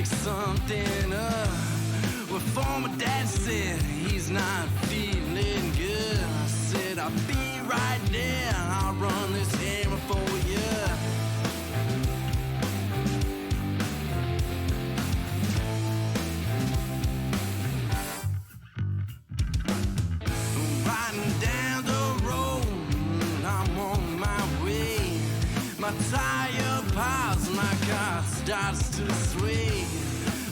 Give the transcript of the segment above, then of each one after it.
make something up. Well, former dad said he's not feeling good. I said I'll be right there. I'll run this hammer for you. Riding down the road, I'm on my way. My tire pops, my car starts to sway.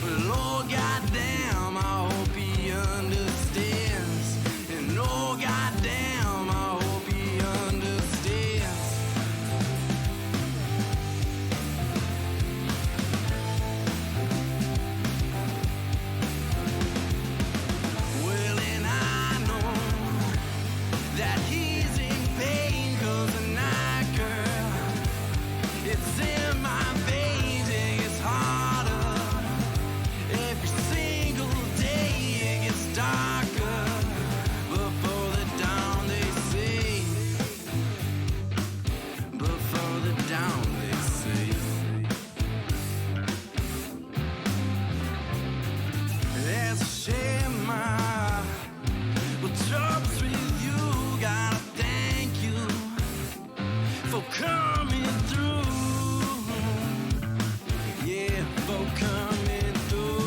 Well, oh goddamn, I hope he understands. And oh goddamn, I hope he understands. Well, and I know that he's in pain, 'cause the night girl, it's in my veins, it gets harder. Every single day it gets darker. Before the dawn they say. Before the dawn they say. There's a shame but troubles with you. Gotta thank you for coming through. Yeah, for coming through.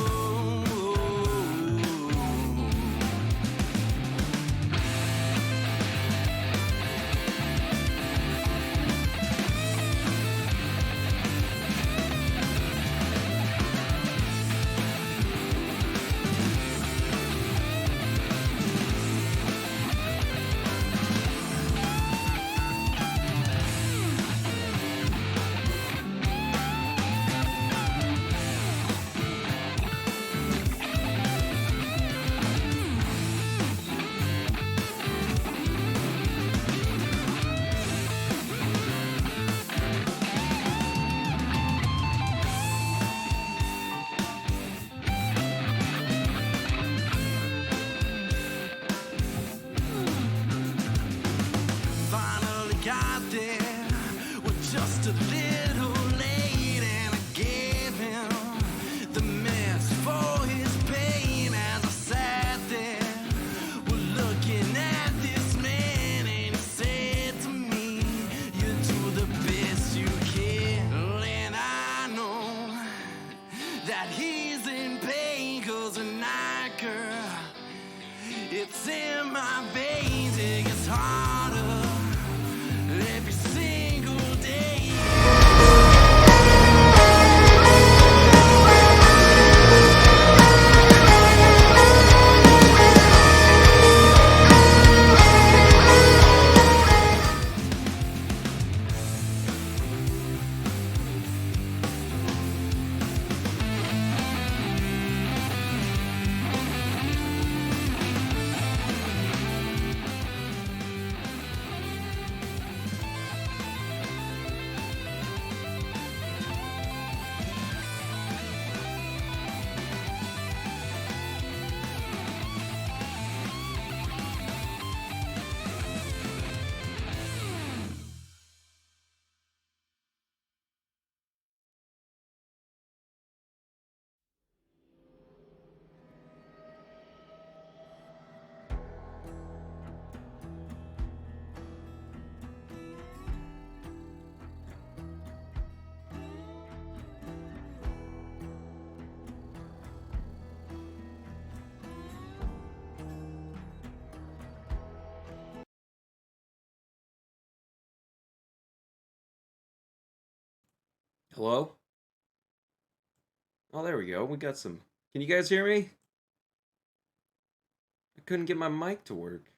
Finally got there, we're just a little late, and I gave him the mess for his pain. As I sat there, we're looking at this man, and he said to me, you do the best you can. And I know that he's in pain, 'cause the night girl, it's in my veins, it gets harder every single day. Hello? Oh, there we go. We got some... Can you guys hear me? I couldn't get my mic to work.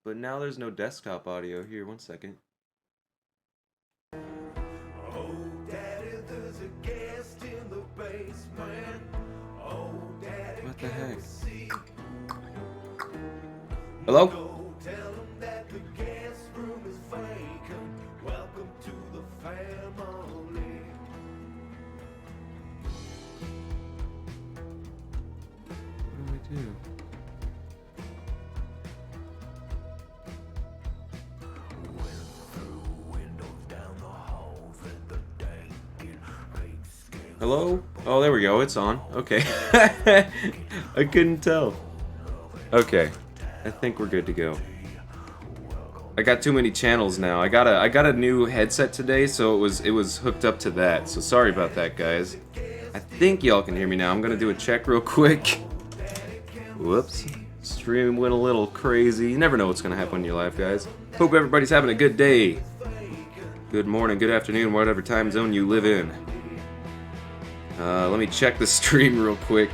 But now there's no desktop audio. Here, one second. Oh, Daddy, there's a guest in the basement. Oh, Daddy, What the heck? see? Hello? Go tell him that the guest room is vacant. Welcome to the family. What do I do? Went through windows down the hall, fed the dank in great scale Hello? Oh, there we go. It's on. Okay. I couldn't tell. Okay. I think we're good to go. I got too many channels now. I got a new headset today, so it was hooked up to that. So sorry about that, guys. I think y'all can hear me now. I'm gonna do a check real quick. Whoops. Stream went a little crazy. You never know what's gonna happen in your life, guys. Hope everybody's having a good day. Good morning, good afternoon, whatever time zone you live in. Let me check the stream real quick.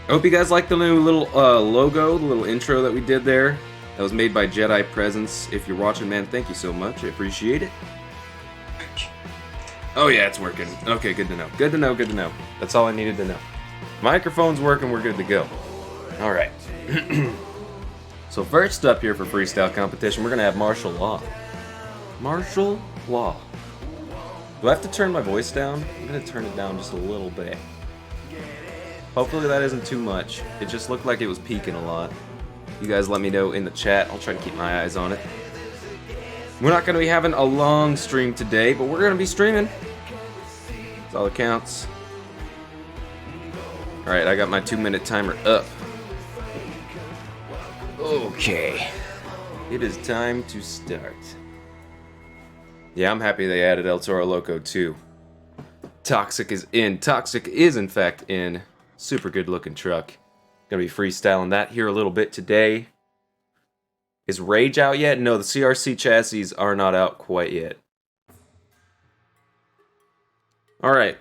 I hope you guys like the new little logo, the little intro that we did there. That was made by Jedi Presence. If you're watching, man, thank you so much. I appreciate it. Oh yeah, it's working. Okay, good to know. Good to know, good to know. That's all I needed to know. Microphone's working, we're good to go. Alright. So first up here for freestyle competition, we're gonna have martial law. Martial law. Do I have to turn my voice down? I'm gonna turn it down just a little bit. Hopefully that isn't too much. It just looked like it was peaking a lot. You guys let me know in the chat. I'll try to keep my eyes on it. We're not gonna be having a long stream today, but we're gonna be streaming. That's all that counts. Alright, I got my 2-minute timer up. Okay. It is time to start. Yeah, I'm happy they added El Toro Loco too. Toxic is in. Toxic is in fact in. Super good looking truck. Gonna be freestyling that here a little bit today. Is Rage out yet? No, the CRC chassis are not out quite yet. Alright.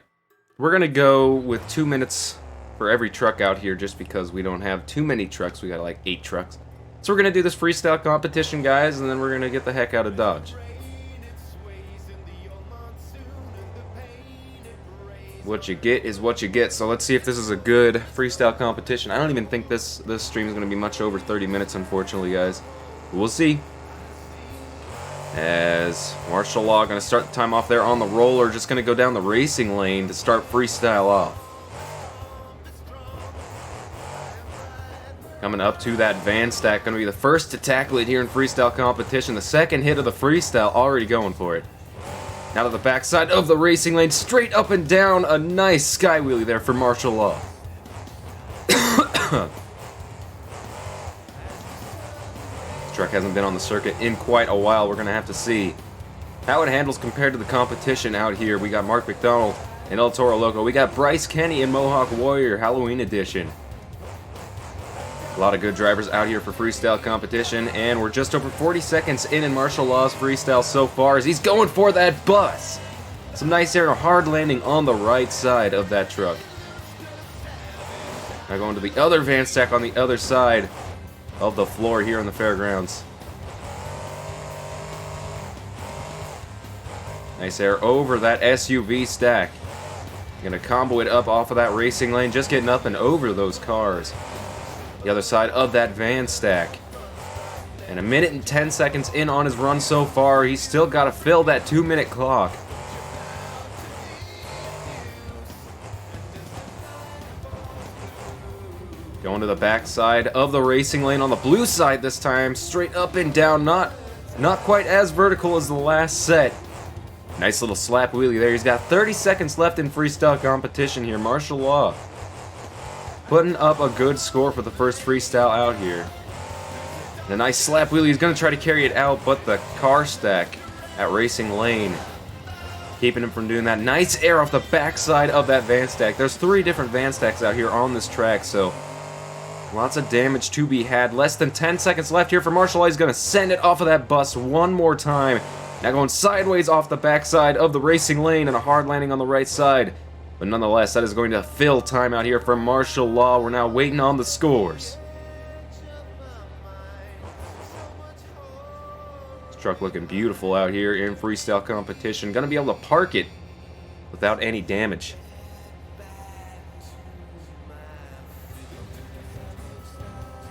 We're gonna go with 2 minutes for every truck out here just because we don't have too many trucks. We got like 8 trucks. So we're gonna do this freestyle competition, guys, and then we're gonna get the heck out of Dodge. What you get is what you get. So let's see if this is a good freestyle competition. I don't even think this stream is going to be much over 30 minutes, unfortunately, guys. We'll see. As martial law going to start the time off there on the roller, just going to go down the racing lane to start freestyle off. Coming up to that van stack, going to be the first to tackle it here in freestyle competition. The second hit of the freestyle, already going for it. Now to the backside of the racing lane, straight up and down, a nice sky wheelie there for martial law. This truck hasn't been on the circuit in quite a while. We're going to have to see how it handles compared to the competition out here. We got Mark Mcdonald and El Toro Loco. We got Bryce Kenny and Mohawk Warrior Halloween Edition. A lot of good drivers out here for freestyle competition, and we're just over 40 seconds in martial law's freestyle so far as he's going for that bus. Some nice air, a hard landing on the right side of that truck. Now going to the other van stack on the other side of the floor here in the fairgrounds. Nice air over that SUV stack. Gonna combo it up off of that racing lane, just getting up and over those cars. The other side of that van stack. And 1 minute and 10 seconds in on his run so far. He's still got to fill that 2-minute clock. Going to the back side of the racing lane on the blue side this time. Straight up and down. Not quite as vertical as the last set. Nice little slap wheelie there. He's got 30 seconds left in freestyle competition here. Martial law putting up a good score for the first freestyle out here. And a nice slap wheelie. He's going to try to carry it out, but the car stack at racing lane keeping him from doing that. Nice air off the backside of that van stack. There's 3 different van stacks out here on this track, so lots of damage to be had. Less than 10 seconds left here for Martial Law. He's going to send it off of that bus one more time. Now going sideways off the backside of the racing lane and a hard landing on the right side. But nonetheless, that is going to fill time out here for Martial Law. We're now waiting on the scores. This truck looking beautiful out here in freestyle competition. Gonna be able to park it without any damage.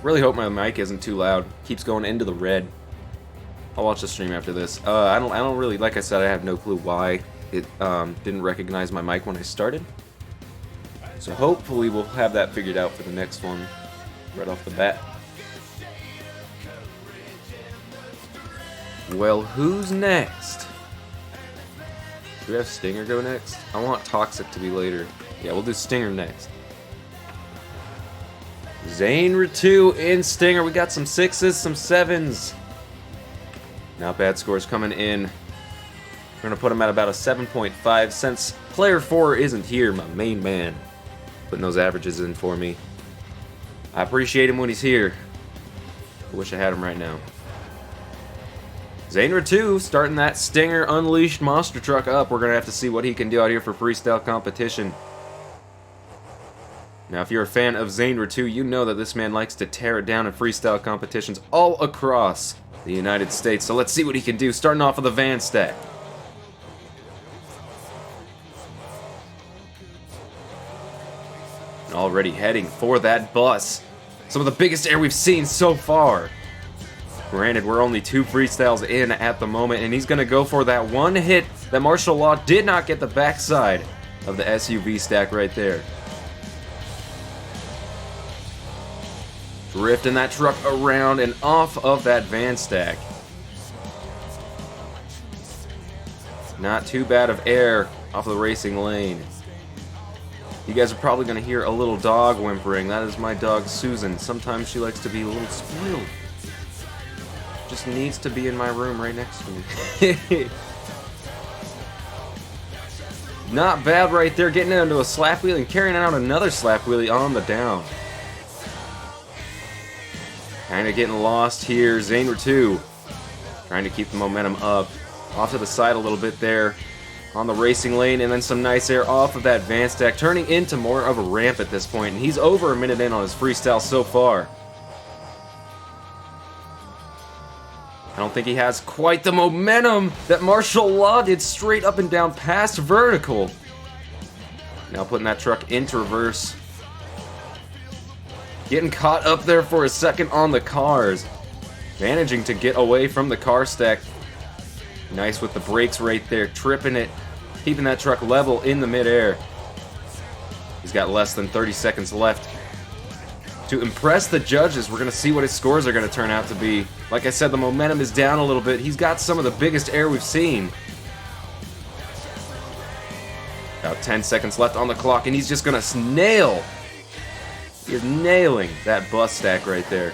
Really hope my mic isn't too loud. Keeps going into the red. I'll watch the stream after this. I don't really, like I said, I have no clue why it didn't recognize my mic when I started. So hopefully we'll have that figured out for the next one right off the bat. Well, who's next? Do we have Stinger go next? I want Toxic to be later. Yeah, we'll do Stinger next. Zainra2 in Stinger. We got some 6s, some 7s. Not bad scores coming in. We're going to put him at about a 7.5 since player 4 isn't here, my main man. Putting those averages in for me. I appreciate him when he's here. I wish I had him right now. Zainra2 starting that Stinger Unleashed monster truck up. We're going to have to see what he can do out here for freestyle competition. Now, if you're a fan of Zainra2, you know that this man likes to tear it down in freestyle competitions all across the United States. So let's see what he can do, starting off with the van stack. And already heading for that bus. Some of the biggest air we've seen so far. Granted, we're only 2 freestyles in at the moment, and he's going to go for that one hit that Martial Law did not get the backside of the SUV stack right there. Drifting that truck around and off of that van stack. Not too bad of air off of the racing lane. You guys are probably going to hear a little dog whimpering. That is my dog, Susan. Sometimes she likes to be a little spoiled. Just needs to be in my room right next to me. Not bad right there, getting into a slap wheelie and carrying out another slap wheelie on the down. Kind of getting lost here. Zainra2 trying to keep the momentum up. Off to the side a little bit there on the racing lane, and then some nice air off of that van stack, turning into more of a ramp at this point. And he's over a minute in on his freestyle so far. I don't think he has quite the momentum that Martial Law did, straight up and down past vertical. Now putting that truck into reverse. Getting caught up there for a second on the cars. Managing to get away from the car stack. Nice with the brakes right there, tripping it. Keeping that truck level in the midair. He's got less than 30 seconds left. To impress the judges, we're going to see what his scores are going to turn out to be. Like I said, the momentum is down a little bit. He's got some of the biggest air we've seen. About 10 seconds left on the clock, and he's just going to nail. He is nailing that bus stack right there.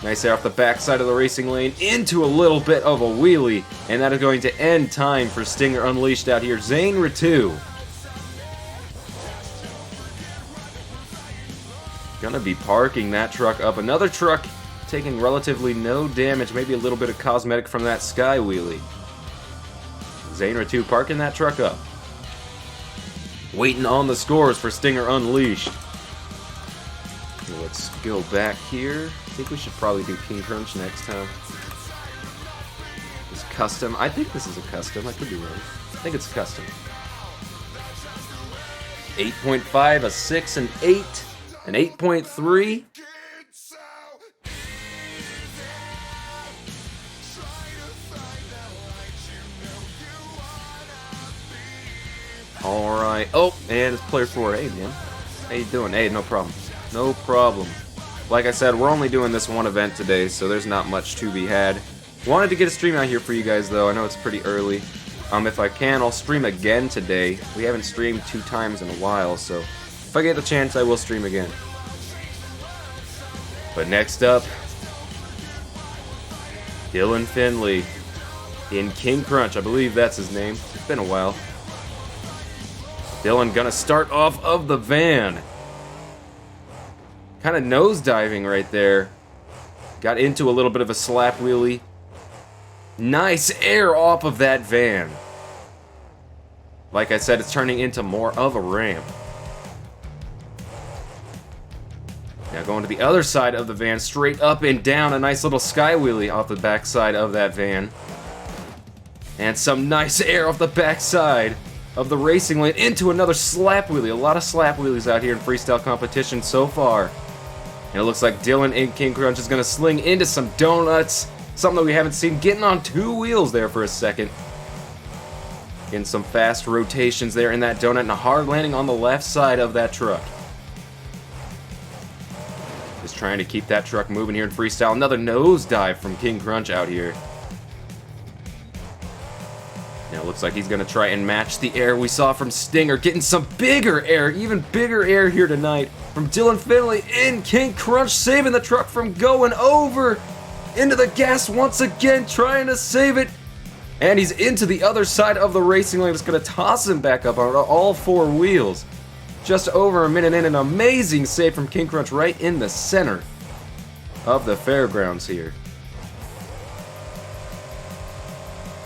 Nice air off the backside of the racing lane into a little bit of a wheelie, and that is going to end time for Stinger Unleashed out here. Zainra2. Gonna be parking that truck up. Another truck taking relatively no damage, maybe a little bit of cosmetic from that sky wheelie. Zainra2 parking that truck up. Waiting on the scores for Stinger Unleashed. Let's go back here. I think we should probably do King Crunch next time. This custom. I think this is a custom. I could be wrong. I think it's custom. 8.5, a 6, an 8. An 8.3. Alright. Oh, and it's player 4. Hey, man. How you doing? Hey, no problem. No problem. Like I said, we're only doing this one event today, so there's not much to be had. Wanted to get a stream out here for you guys, though. I know it's pretty early. If I can, I'll stream again today. We haven't streamed 2 times in a while, so if I get the chance, I will stream again. But next up, Dylan Finley in King Crunch. I believe that's his name. It's been a while. Dylan gonna start off of the van. Kind of nosediving right there. Got into a little bit of a slap wheelie. Nice air off of that van. Like I said, it's turning into more of a ramp. Now going to the other side of the van, straight up and down, a nice little sky wheelie off the backside of that van. And some nice air off the backside of the racing lane into another slap wheelie. A lot of slap wheelies out here in freestyle competition so far. And it looks like Dylan in King Crunch is going to sling into some donuts. Something that we haven't seen, getting on 2 wheels there for a second. Getting some fast rotations there in that donut and a hard landing on the left side of that truck. Just trying to keep that truck moving here in freestyle. Another nosedive from King Crunch out here. Now Looks like he's gonna try and match the air we saw from Stinger, getting some bigger air, even bigger air here tonight from Dylan Finley in King Crunch, saving the truck from going over into the gas once again, trying to save it. And he's into the other side of the racing lane. It's gonna toss him back up on all four wheels. Just over a minute in, an amazing save from King Crunch right in the center of the fairgrounds here.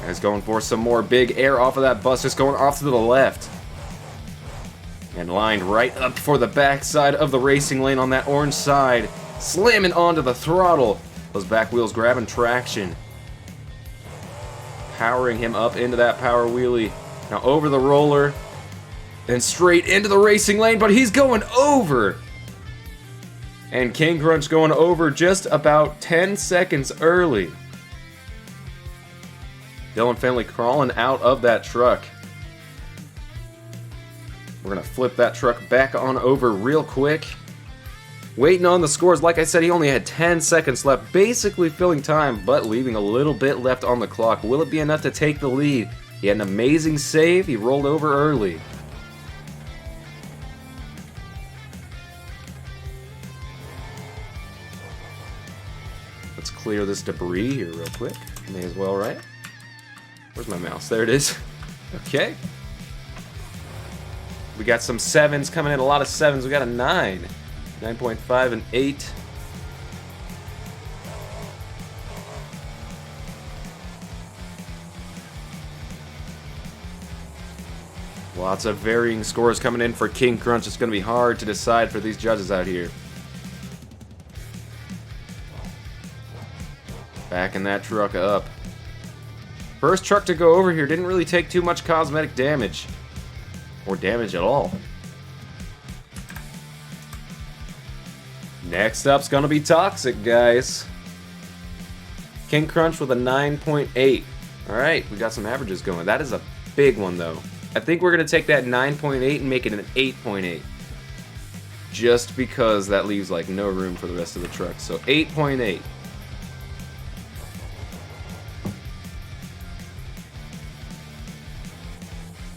He's going for some more big air off of that bus, just going off to the left. And lined right up for the backside of the racing lane on that orange side. Slamming onto the throttle. Those back wheels grabbing traction. Powering him up into that power wheelie. Now over the roller. And straight into the racing lane, but he's going over. And King Crunch going over just about 10 seconds early. Dylan Finley crawling out of that truck. We're going to flip that truck back on over real quick. Waiting on the scores. Like I said, he only had 10 seconds left, basically filling time, but leaving a little bit left on the clock. Will it be enough to take the lead? He had an amazing save. He rolled over early. Let's clear this debris here real quick. May as well, right? Where's my mouse? There it is. Okay. We got some 7s coming in, a lot of 7s. We got a 9, 9.5, and 8. Lots of varying scores coming in for King Crunch. It's going to be hard to decide for these judges out here. Backing that truck up. First truck to go over here, didn't really take too much cosmetic damage. Or damage at all. Next up's gonna be Toxic, guys. King Crunch with a 9.8. Alright, we got some averages going. That is a big one, though. I think we're gonna take that 9.8 and make it an 8.8. Just because that leaves, like, no room for the rest of the truck. So, 8.8.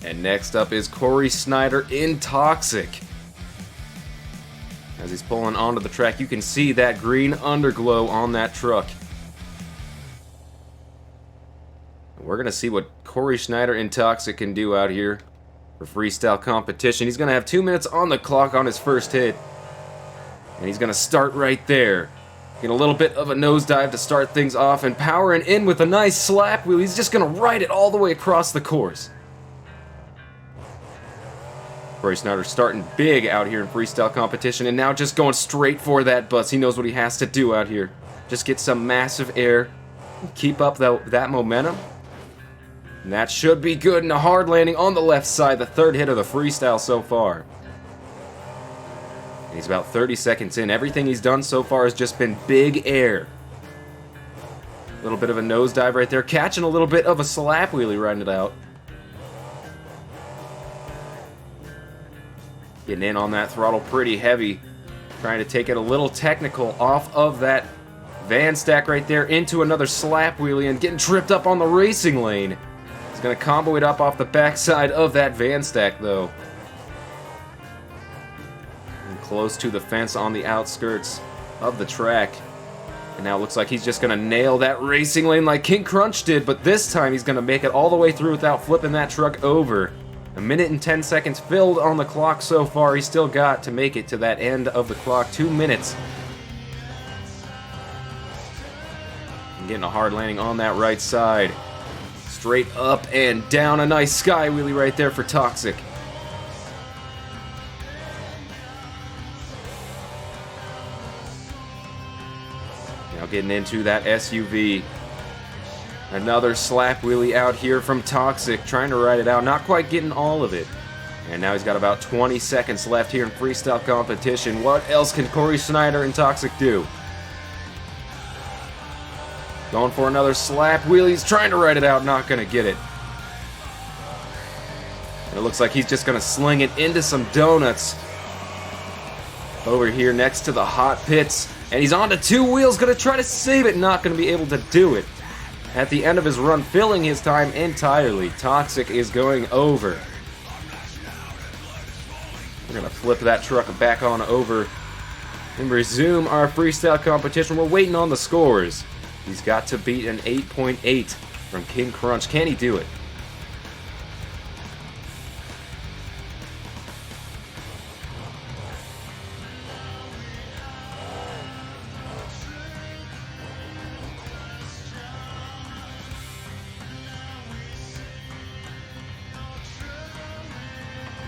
And next up is Corey Snyder in Toxic. As he's pulling onto the track, you can see that green underglow on that truck. And we're going to see what Corey Snyder in Toxic can do out here for freestyle competition. He's going to have 2 minutes on the clock on his first hit. And he's going to start right there. Get a little bit of a nosedive to start things off and powering in with a nice slap wheel. He's just going to ride it all the way across the course. Corey Snyder starting big out here in freestyle competition and now just going straight for that bus. He knows what he has to do out here. Just get some massive air. Keep up that momentum. And that should be good. And a hard landing on the left side. The third hit of the freestyle so far. And he's about 30 seconds in. Everything he's done so far has just been big air. A little bit of a nosedive right there. Catching a little bit of a slap wheelie riding it out. Getting in on that throttle pretty heavy. Trying to take it a little technical off of that van stack right there into another slap wheelie and getting tripped up on the racing lane. He's going to combo it up off the backside of that van stack though. And close to the fence on the outskirts of the track. And now it looks like he's just going to nail that racing lane like King Crunch did, but this time he's going to make it all the way through without flipping that truck over. 1 minute and 10 seconds filled on the clock so far. He's still got to make it to that end of the clock. 2 minutes. And getting a hard landing on that right side. Straight up and down. A nice sky wheelie right there for Toxic. Now getting into that SUV. Another slap wheelie out here from Toxic, trying to ride it out, not quite getting all of it. And now he's got about 20 seconds left here in freestyle competition. What else can Corey Snyder and Toxic do? Going for another slap wheelie, he's trying to ride it out, not going to get it. And it looks like he's just going to sling it into some donuts. Over here next to the hot pits. And he's onto two wheels, going to try to save it, not going to be able to do it. at the end of his run, filling his time entirely. Toxic is going over. We're going to flip that truck back on over and resume our freestyle competition. We're waiting on the scores. He's got to beat an 8.8 from King Crunch. Can he do it?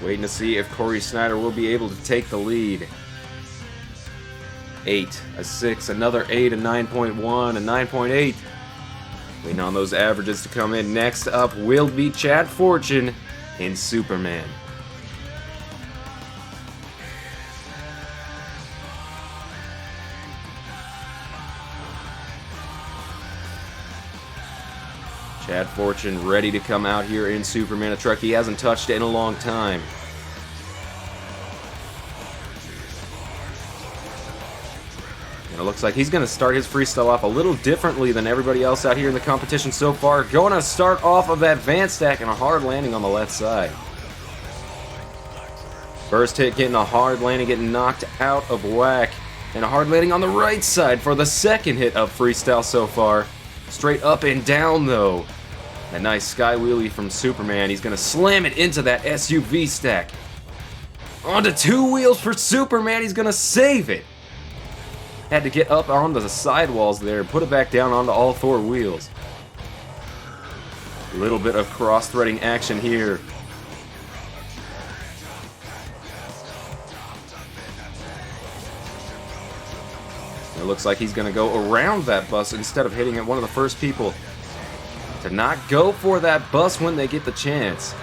Waiting to see if Corey Snyder will be able to take the lead. 8, a 6, another 8, a 9.1, a 9.8. Waiting on those averages to come in. Next up will be Chad Fortune in Superman. Chad Fortune ready to come out here in Superman, a truck he hasn't touched in a long time. And it looks like he's going to start his freestyle off a little differently than everybody else out here in the competition so far. Going to start off of that van stack and a hard landing on the left side. First hit getting a hard landing, getting knocked out of whack. And a hard landing on the right side for the second hit of freestyle so far. Straight up and down though. A nice sky wheelie from Superman. He's going to slam it into that SUV stack. Onto 2 wheels for Superman. He's going to save it. Had to get up onto the sidewalls there and put it back down onto all 4 wheels. A little bit of cross-threading action here. It looks like he's going to go around that bus instead of hitting at one of the first people to not go for that bus when they get the chance.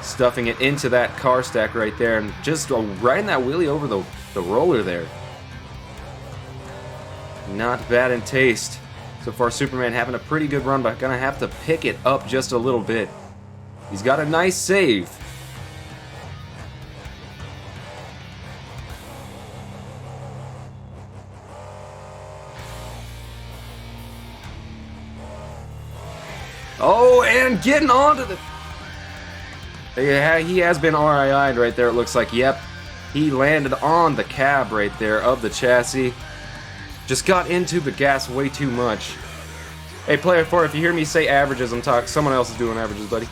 Stuffing it into that car stack right there and just riding that wheelie over the roller there. Not bad in taste. So far, Superman having a pretty good run, but gonna have to pick it up just a little bit. He's got a nice save. Oh, and getting onto the... Yeah, he has been RII'd right there, it looks like. Yep, he landed on the cab right there of the chassis. Just got into the gas way too much. Hey, Player 4, if you hear me say averages, I'm talking... Someone else is doing averages, buddy.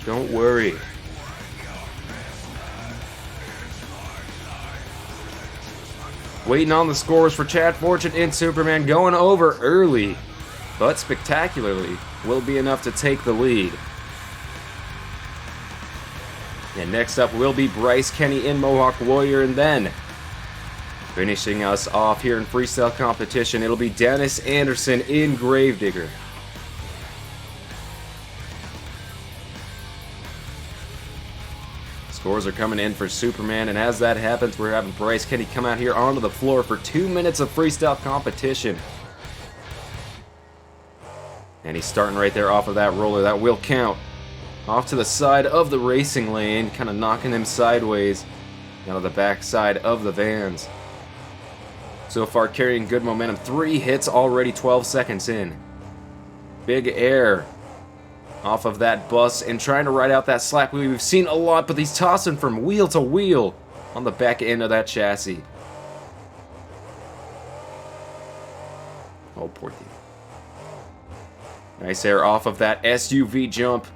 Don't worry. Waiting on the scores for Chad Fortune and Superman, going over early, but spectacularly, will be enough to take the lead. And next up will be Bryce Kenny in Mohawk Warrior, and then finishing us off here in freestyle competition, it'll be Dennis Anderson in Gravedigger. Scores are coming in for Superman, and as that happens, we're having Bryce Kenny come out here onto the floor for 2 minutes of freestyle competition. And he's starting right there off of that roller. That will count. Off to the side of the racing lane, kind of knocking him sideways down to the back side of the vans. So far carrying good momentum. 3 hits already, 12 seconds in. Big air off of that bus and trying to ride out that slap wheel. We've seen a lot, but he's tossing from wheel to wheel on the back end of that chassis. Oh, poor thing. Nice air off of that SUV jump.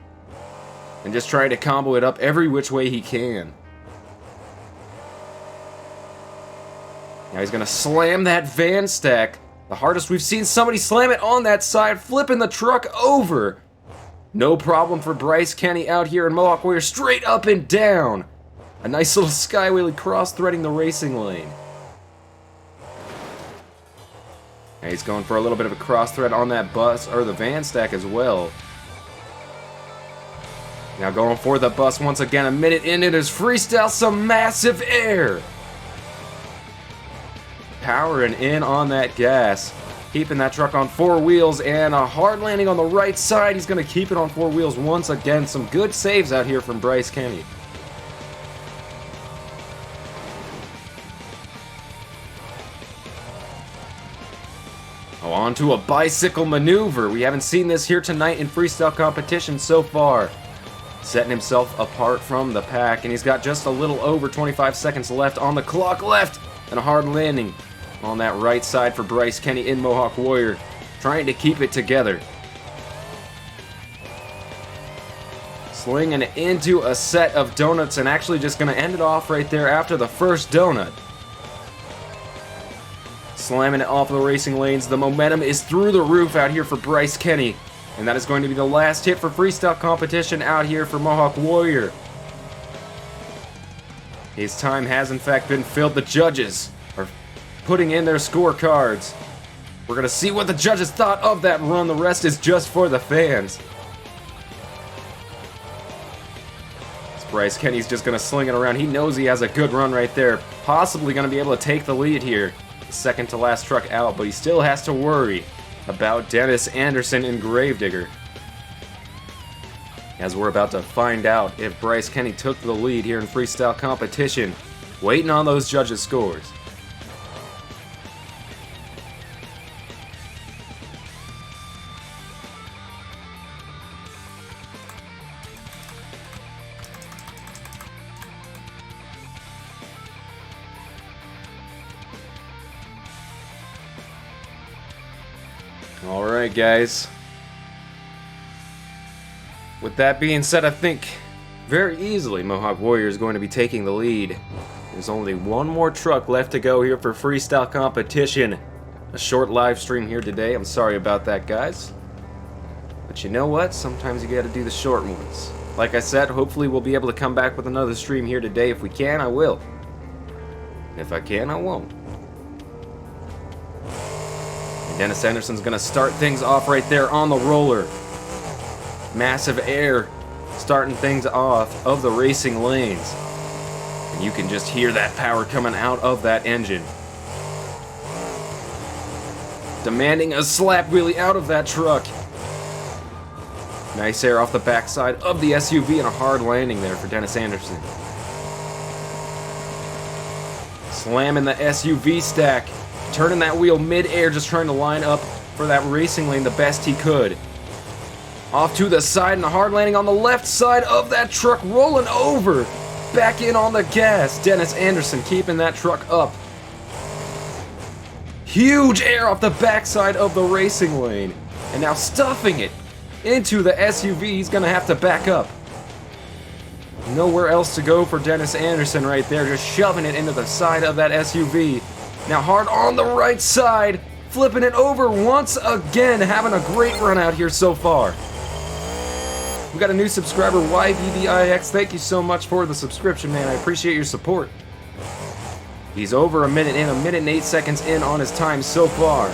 And just trying to combo it up every which way he can. Now he's going to slam that van stack. The hardest we've seen somebody slam it on that side, flipping the truck over. No problem for Bryce Kenny out here in Mohawk Warrior, straight up and down. A nice little sky wheelie cross-threading the racing lane. And he's going for a little bit of a cross-thread on that bus, or the van stack as well. Now going for the bus once again, a minute in, it is freestyle, some massive air. Powering in on that gas. Keeping that truck on 4 wheels and a hard landing on the right side. He's going to keep it on 4 wheels once again. Some good saves out here from Bryce Kenny. onto a bicycle maneuver. We haven't seen this here tonight in freestyle competition so far. Setting himself apart from the pack, and he's got just a little over 25 seconds left on the clock left, and a hard landing on that right side for Bryce Kenny in Mohawk Warrior, trying to keep it together. Slinging into a set of donuts, and actually just going to end it off right there after the first donut. Slamming it off the racing lanes. The momentum is through the roof out here for Bryce Kenny. And that is going to be the last hit for freestyle competition out here for Mohawk Warrior. His time has in fact been filled. The judges are putting in their scorecards. We're going to see what the judges thought of that run. The rest is just for the fans. Bryce Kenny's just going to sling it around. He knows he has a good run right there. Possibly going to be able to take the lead here. Second to last truck out, but he still has to worry about Dennis Anderson in Gravedigger. As we're about to find out if Bryce Kenny took the lead here in freestyle competition. Waiting on those judges' scores. Alright guys, with that being said, I think very easily Mohawk Warrior is going to be taking the lead. There's only one more truck left to go here for freestyle competition. A short live stream here today, I'm sorry about that guys. But you know what, sometimes you gotta do the short ones. Like I said, hopefully we'll be able to come back with another stream here today. If we can, I will. And if I can, I won't. Dennis Anderson's going to start things off right there on the roller. Massive air starting things off of the racing lanes. And you can just hear that power coming out of that engine. Demanding a slap wheelie out of that truck. Nice air off the backside of the SUV and a hard landing there for Dennis Anderson. Slamming the SUV stack. Turning that wheel mid-air, just trying to line up for that racing lane the best he could. Off to the side and a hard landing on the left side of that truck, rolling over. Back in on the gas. Dennis Anderson keeping that truck up. Huge air off the backside of the racing lane. And now stuffing it into the SUV. He's going to have to back up. Nowhere else to go for Dennis Anderson right there. Just shoving it into the side of that SUV. Now hard on the right side, flipping it over once again, having a great run out here so far. We got a new subscriber, YBBIX. Thank you so much for the subscription, man. I appreciate your support. He's over a minute in, 1 minute and 8 seconds in on his time so far.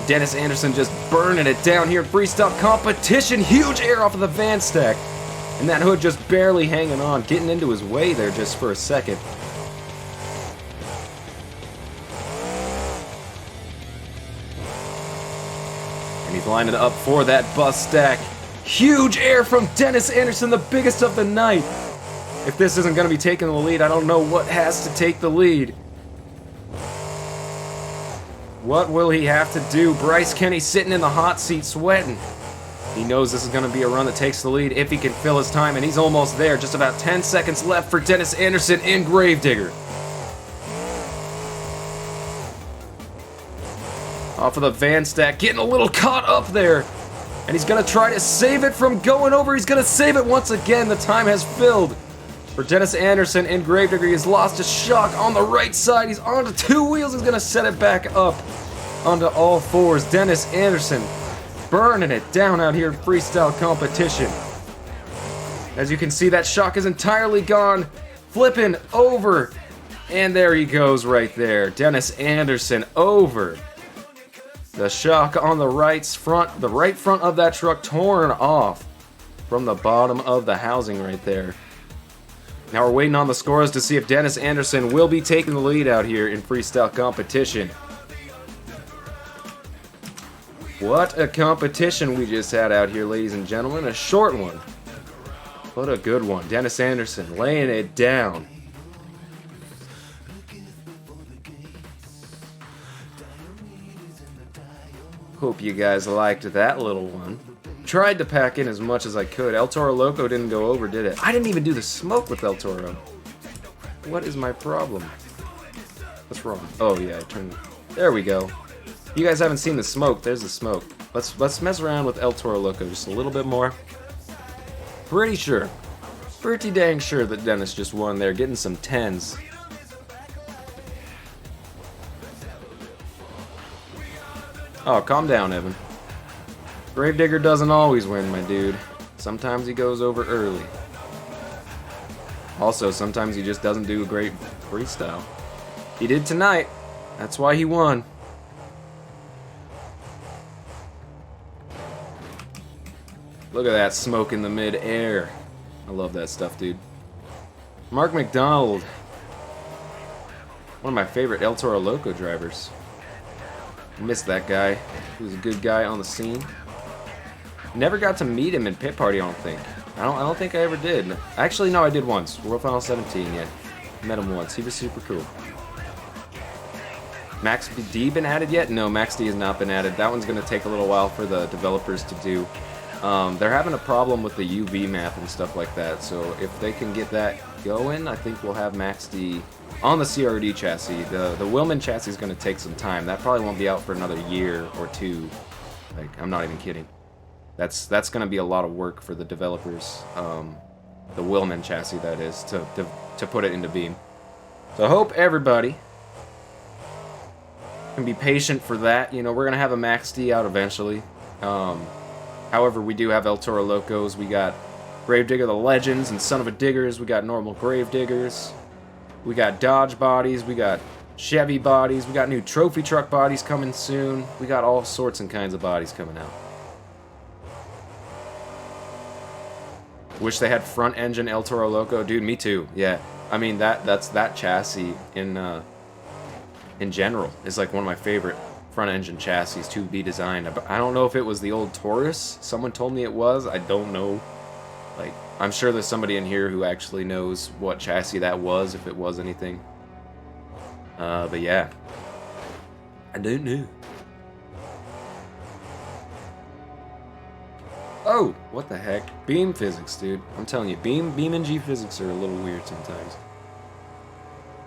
Dennis Anderson just burning it down here in freestyle competition. Huge air off of the van stack. And that hood just barely hanging on, getting into his way there just for a second. And he's lining up for that bus stack. Huge air from Dennis Anderson, the biggest of the night. If this isn't going to be taking the lead, I don't know what has to take the lead. What will he have to do? Bryce Kenny sitting in the hot seat sweating. He knows this is going to be a run that takes the lead if he can fill his time, and he's almost there. Just about 10 seconds left for Dennis Anderson in Gravedigger. Off of the van stack, getting a little caught up there. And he's going to try to save it from going over. He's going to save it once again. The time has filled for Dennis Anderson in Gravedigger. He has lost his shock on the right side. He's onto two wheels. He's going to set it back up onto all fours. Dennis Anderson burning it down out here in freestyle competition. As you can see, that shock is entirely gone. Flipping over. And there he goes right there. Dennis Anderson over. The shock on the right front of that truck torn off from the bottom of the housing right there. Now we're waiting on the scores to see if Dennis Anderson will be taking the lead out here in freestyle competition. What a competition we just had out here, ladies and gentlemen. A short one, but a good one. Dennis Anderson laying it down. Hope you guys liked that little one. Tried to pack in as much as I could. El Toro Loco didn't go over, did it? I didn't even do the smoke with El Toro. What is my problem? What's wrong? Oh yeah, I turned. There we go. You guys haven't seen the smoke. There's the smoke. Let's mess around with El Toro Loco just a little bit more. Pretty dang sure that Dennis just won there, getting some 10s. Oh, calm down, Evan. Gravedigger doesn't always win, my dude. Sometimes he goes over early. Also, sometimes he just doesn't do a great freestyle. He did tonight. That's why he won. Look at that smoke in the mid-air. I love that stuff, dude. Mark Mcdonald. One of my favorite El Toro Loco drivers. I miss that guy. He was a good guy on the scene. Never got to meet him in Pit Party, I don't think. I don't think I ever did. Actually, no, I did once. World Final 17, yeah. Met him once. He was super cool. Max D been added yet? No, Max D has not been added. That one's going to take a little while for the developers to do. They're having a problem with the UV map and stuff like that, so if they can get that going, I think we'll have Max D on the CRD chassis. The Willman chassis is going to take some time. That probably won't be out for another year or two. Like, I'm not even kidding. That's going to be a lot of work for the developers. The Willman chassis, that is, to put it into Beam. So I hope everybody can be patient for that. You know, we're going to have a Max D out eventually. However, we do have El Toro Locos. We got Gravedigger the Legends and Son of a Diggers. We got normal Gravediggers. We got Dodge bodies. We got Chevy bodies. We got new trophy truck bodies coming soon. We got all sorts and kinds of bodies coming out. Wish they had front engine El Toro Loco. Dude, me too. Yeah. I mean, that chassis in general is like one of my favorite front engine chassis to be designed. I don't know if it was the old Taurus. Someone told me it was. I don't know. Like, I'm sure there's somebody in here who actually knows what chassis that was, if it was anything. But yeah. I don't know. Oh, what the heck? Beam physics, dude. I'm telling you, BeamNG physics are a little weird sometimes.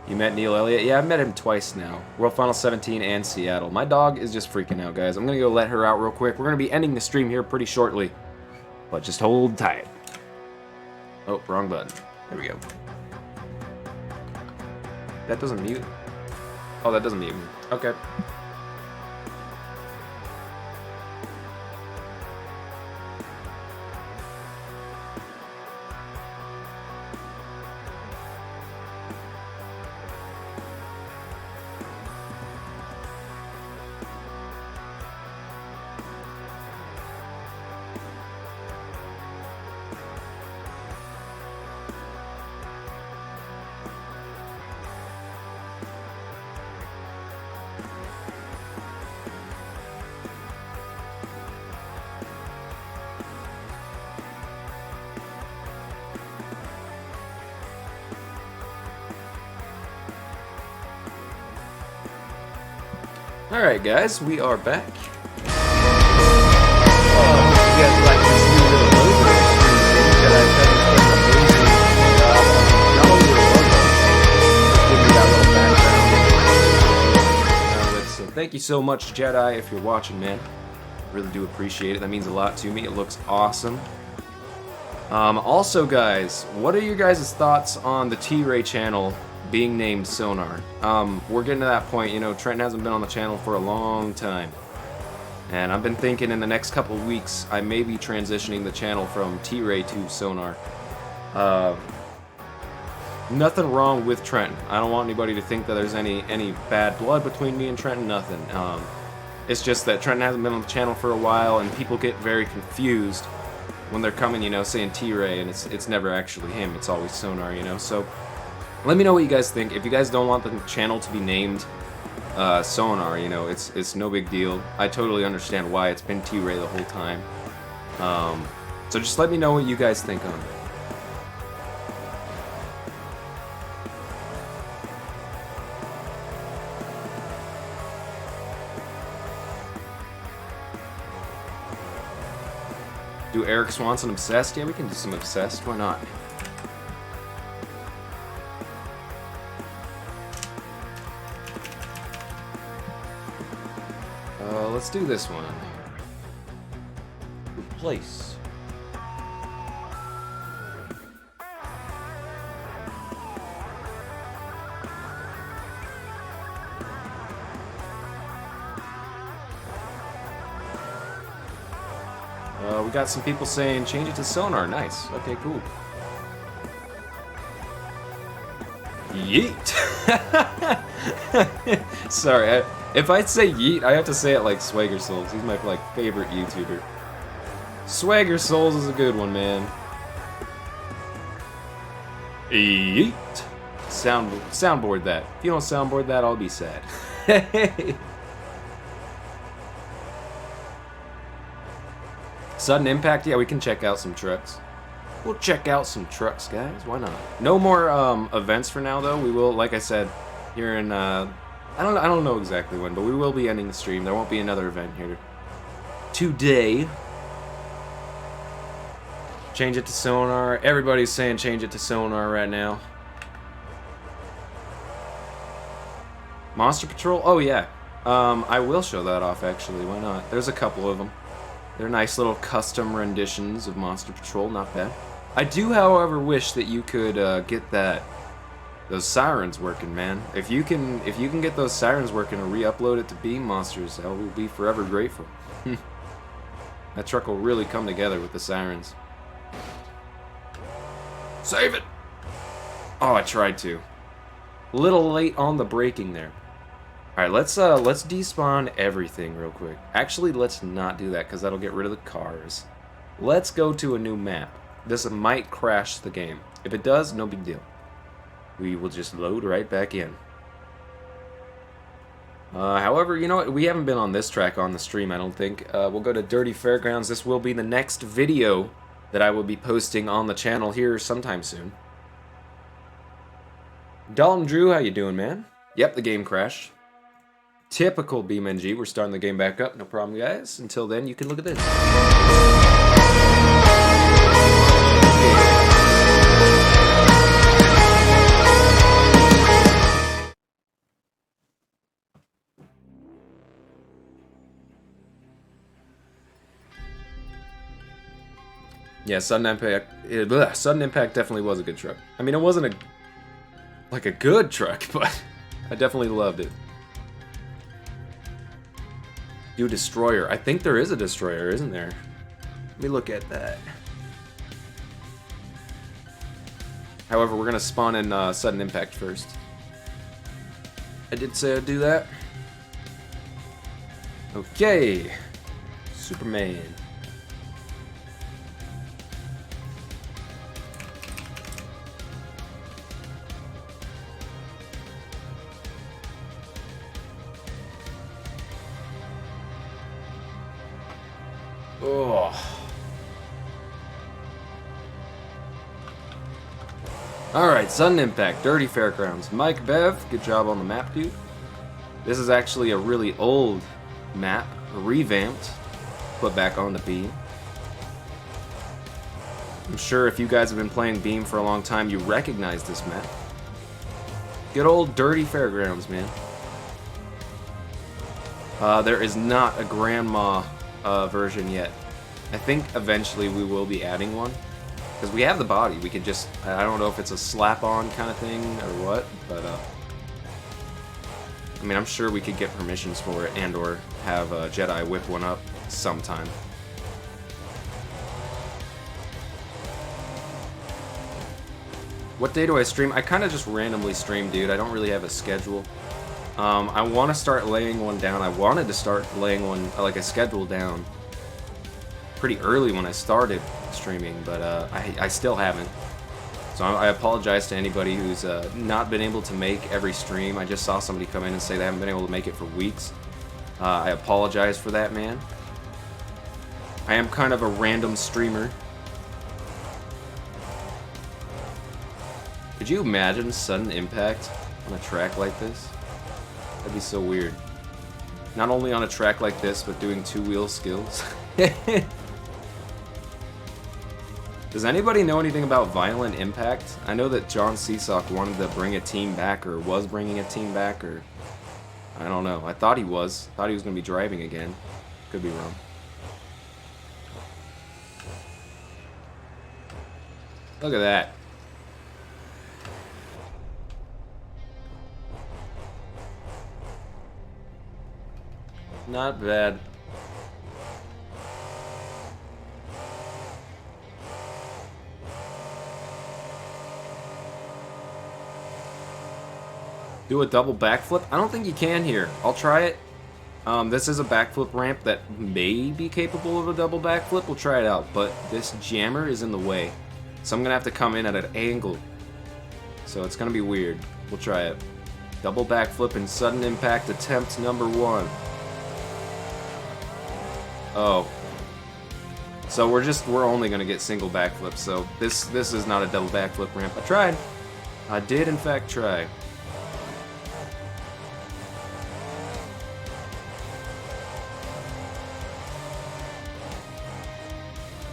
You met Neil Elliott? Yeah, I've met him twice now. World Final 17 and Seattle. My dog is just freaking out, guys. I'm going to go let her out real quick. We're going to be ending the stream here pretty shortly. But just hold tight. Oh, wrong button. There we go. That doesn't mute? Oh, that doesn't mute me. Okay. Alright guys, we are back. Oh, you guys like this new little logo that I amazing. So thank you so much, Jedi, if you're watching, man. Really do appreciate it. That means a lot to me. It looks awesome. Also, guys, what are your guys' thoughts on the T.Ray channel being named Sonar? We're getting to that point, you know. Trenton hasn't been on the channel for a long time, and I've been thinking in the next couple of weeks I may be transitioning the channel from T.Ray to Sonar. Nothing wrong with Trenton. I don't want anybody to think that there's any bad blood between me and Trenton. Nothing. It's just that Trenton hasn't been on the channel for a while, and people get very confused when they're coming, you know, saying T.Ray, and it's never actually him. It's always Sonar, you know. So let me know what you guys think. If you guys don't want the channel to be named Sonar, you know, it's no big deal. I totally understand why it's been T.Ray the whole time. So just let me know what you guys think on it. Do Eric Swanson Obsessed? Yeah, we can do some Obsessed. Why not? Let's do this one. Replace. We got some people saying change it to sonar. Nice. Okay, cool. Yeet. Sorry, if I say yeet, I have to say it like Swagger Souls. He's my like favorite YouTuber. Swagger Souls is a good one, man. Yeet. Soundboard that. If you don't soundboard that, I'll be sad. Sudden impact, yeah, we can check out some trucks. We'll check out some trucks, guys. Why not? No more events for now, though. We will, like I said, here in I don't know exactly when, but we will be ending the stream. There won't be another event here today. Change it to sonar. Everybody's saying change it to sonar right now. Monster Patrol? Oh yeah. I will show that off actually. Why not? There's a couple of them. They're nice little custom renditions of Monster Patrol. Not bad. I do, however, wish that you could get those sirens working, man. If you can get those sirens working and re-upload it to Beam Monsters, I will be forever grateful. That truck will really come together with the sirens. Save it! Oh, I tried to. A little late on the braking there. All right, let's despawn everything real quick. Actually, let's not do that because that'll get rid of the cars. Let's go to a new map. This might crash the game. If it does, no big deal. We will just load right back in. However, you know what? We haven't been on this track on the stream, I don't think. We'll go to Dirty Fairgrounds. This will be the next video that I will be posting on the channel here sometime soon. Dalton Drew, how you doing, man? Yep, the game crashed. Typical BeamNG. We're starting the game back up. No problem, guys. Until then, you can look at this. Yeah, Sudden Impact. Sudden Impact definitely was a good truck. I mean, it wasn't a good truck, but I definitely loved it. Do Destroyer. I think there is a Destroyer, isn't there? Let me look at that. However, we're gonna spawn in Sudden Impact first. I did say I'd do that. Okay. Superman. Oh. Alright, Sudden Impact, Dirty Fairgrounds. Mike Bev, good job on the map, dude. This is actually a really old map, revamped, put back on the Beam. I'm sure if you guys have been playing Beam for a long time, you recognize this map. Good old Dirty Fairgrounds, man. There is not a Grandma version yet. I think eventually we will be adding one. Because we have the body, we could just, I don't know if it's a slap-on kind of thing or what, but I mean, I'm sure we could get permissions for it and or have Jedi whip one up sometime. What day do I stream? I kind of just randomly stream, dude. I don't really have a schedule. I want to start laying one down. I wanted to start laying one, like a schedule down pretty early when I started streaming, but I still haven't. So I apologize to anybody who's not been able to make every stream. I just saw somebody come in and say they haven't been able to make it for weeks. I apologize for that, man. I am kind of a random streamer. Could you imagine Sudden Impact on a track like this? That'd be so weird. Not only on a track like this, but doing two-wheel skills. Does anybody know anything about Violent Impact? I know that John Seesock wanted to bring a team back, or was bringing a team back, or... I don't know. I thought he was. Thought he was going to be driving again. Could be wrong. Look at that. Not bad. Do a double backflip? I don't think you can here. I'll try it. This is a backflip ramp that may be capable of a double backflip. We'll try it out, but this jammer is in the way. So I'm gonna have to come in at an angle. So it's gonna be weird. We'll try it. Double backflip and sudden impact attempt number 1. Oh. So we're only gonna get single backflips, so this is not a double backflip ramp. I tried. I did in fact try.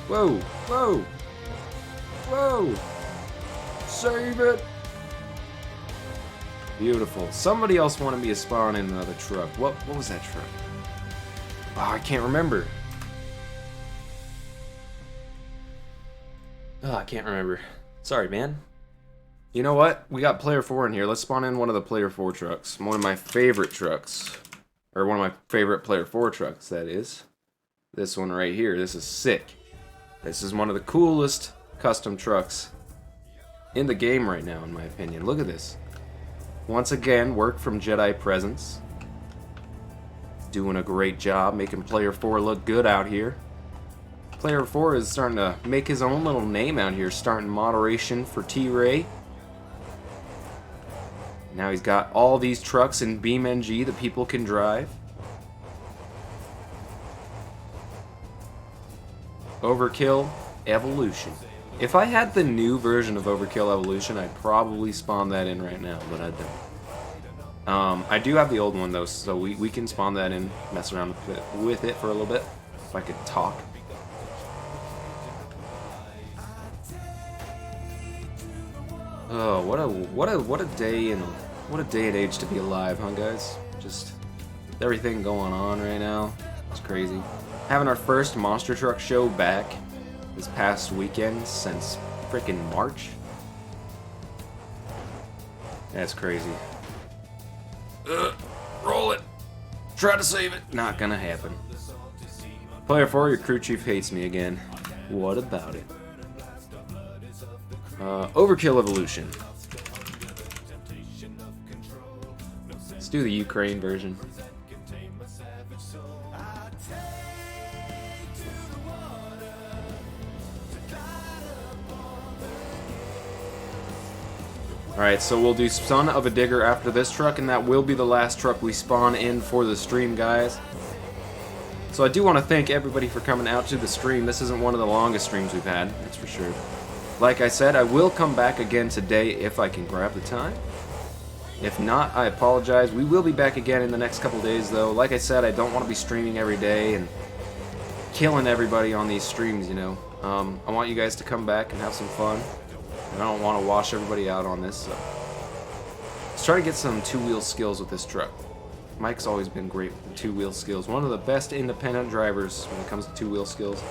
Whoa, whoa, whoa, save it. Beautiful. Somebody else wanted me to spawn in another truck. What was that truck? Oh, I can't remember. Oh, I can't remember. Sorry, man. You know what? We got player 4 in here. Let's spawn in one of the player 4 trucks. One of my favorite trucks. Or one of my favorite player 4 trucks, that is. This one right here. This is sick. This is one of the coolest custom trucks in the game right now, in my opinion. Look at this. Once again, work from Jedi Presence. Doing a great job, making Player 4 look good out here. Player 4 is starting to make his own little name out here, starting moderation for T.Ray. Now he's got all these trucks in BeamNG that people can drive. Overkill Evolution. If I had the new version of Overkill Evolution, I'd probably spawn that in right now, but I don't. I do have the old one though, so we can spawn that in, mess around with it for a little bit, if I could talk. Oh, what a day and age to be alive, huh, guys? Just everything going on right now. It's crazy. Having our first monster truck show back this past weekend since frickin' March. That's crazy. Roll it. Try to save it. Not gonna happen. Player 4, your crew chief hates me again. What about it? Overkill Evolution. Let's do the Ukraine version. Alright, so we'll do Son of a Digger after this truck, and that will be the last truck we spawn in for the stream, guys. So I do want to thank everybody for coming out to the stream. This isn't one of the longest streams we've had, that's for sure. Like I said, I will come back again today if I can grab the time. If not, I apologize. We will be back again in the next couple days, though. Like I said, I don't want to be streaming every day and killing everybody on these streams, you know. I want you guys to come back and have some fun. And I don't want to wash everybody out on this, so let's try to get some two-wheel skills with this truck. Mike's always been great with two-wheel skills. One of the best independent drivers when it comes to two-wheel skills.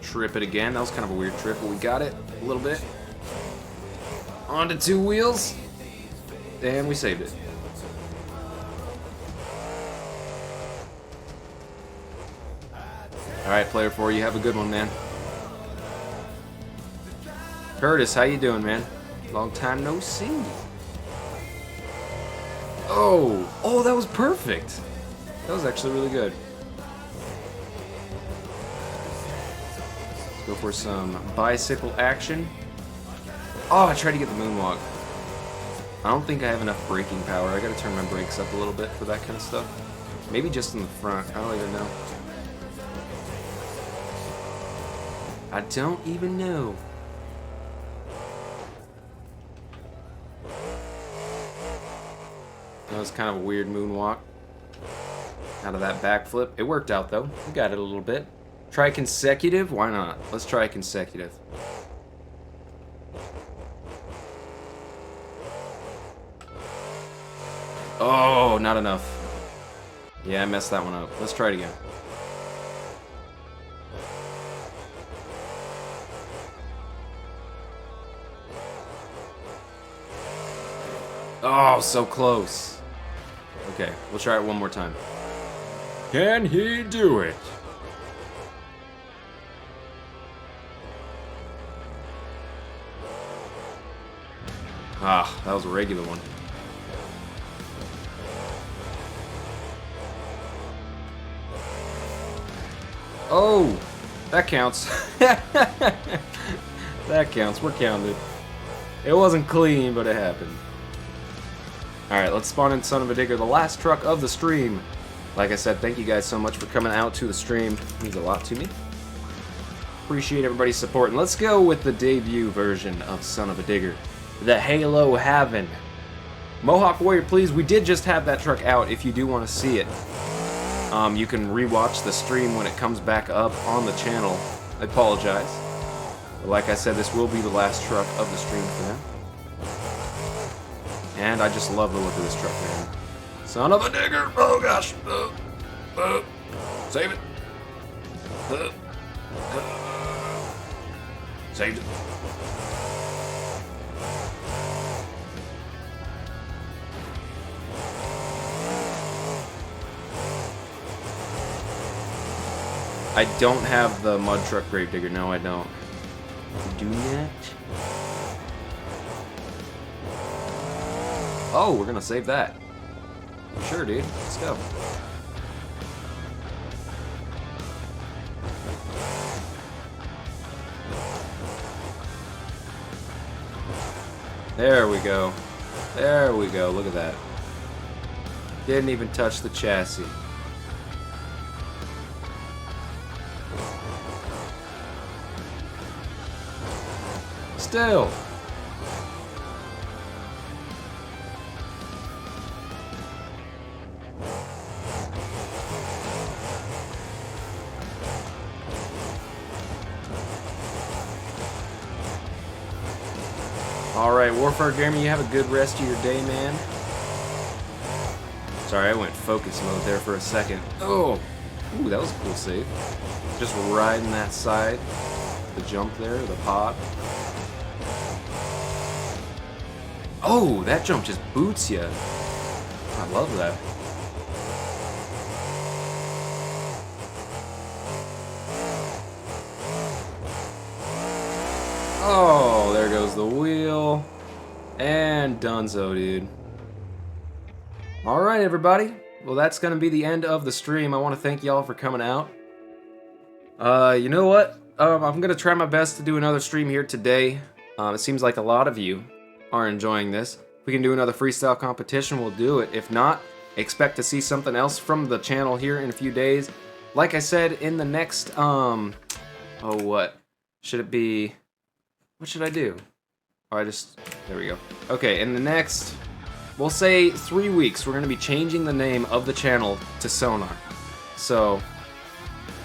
Trip it again. That was kind of a weird trip, but we got it a little bit. Onto two wheels. And we saved it. Alright, player 4, you have a good one, man. Curtis, how you doing, man? Long time no see. Oh, that was perfect. That was actually really good. Let's go for some bicycle action. Oh, I tried to get the moonwalk. I don't think I have enough braking power. I gotta turn my brakes up a little bit for that kind of stuff. Maybe just in the front. I don't even know. I don't even know. That was kind of a weird moonwalk. out of that backflip. It worked out though. We got it a little bit. Try consecutive? Why not? Let's try consecutive. Oh, not enough. Yeah, I messed that one up. Let's try it again. Oh, so close. Okay, we'll try it one more time. Can he do it? Ah, that was a regular one. Oh, that counts. That counts. We're counted. It wasn't clean, but it happened. Alright, let's spawn in Son of a Digger, the last truck of the stream. Like I said, thank you guys so much for coming out to the stream. It means a lot to me. Appreciate everybody's support. And let's go with the debut version of Son of a Digger. The Halo Haven. Mohawk Warrior, please, we did just have that truck out if you do want to see it. You can rewatch the stream when it comes back up on the channel. I apologize. But like I said, this will be the last truck of the stream for now. And I just love the look of this truck, man. Son of a Digger! Oh gosh! Save it! Saved it. I don't have the mud truck Gravedigger. No, I don't. Do that. Oh, we're gonna save that. Sure, dude. Let's go. There we go. There we go. Look at that. Didn't even touch the chassis. Still. Alright, Warfare Gamer, you have a good rest of your day, man. Sorry, I went focus mode there for a second. Oh! Ooh, that was a cool save. Just riding that side. The jump there, the pop. Oh, that jump just boots you. I love that. Oh, there goes the wheel. And donezo, dude. Alright, everybody. Well, that's going to be the end of the stream. I want to thank y'all for coming out. You know what? I'm going to try my best to do another stream here today. It seems like a lot of you are enjoying this. If we can do another freestyle competition, we'll do it. If not, expect to see something else from the channel here in a few days. Like I said, in the next, oh, what? Should it be... What should I do? Oh, there we go. Okay, in the next, we'll say 3 weeks, we're going to be changing the name of the channel to Sonar. So,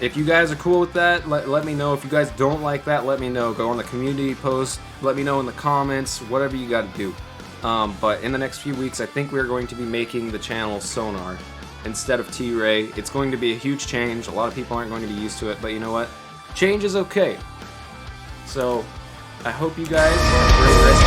if you guys are cool with that, let me know. If you guys don't like that, let me know. Go on the community post, let me know in the comments, whatever you got to do. But in the next few weeks, I think we're going to be making the channel Sonar instead of T.Ray. It's going to be a huge change. A lot of people aren't going to be used to it, but you know what? Change is okay. So, I hope you guys have a great rest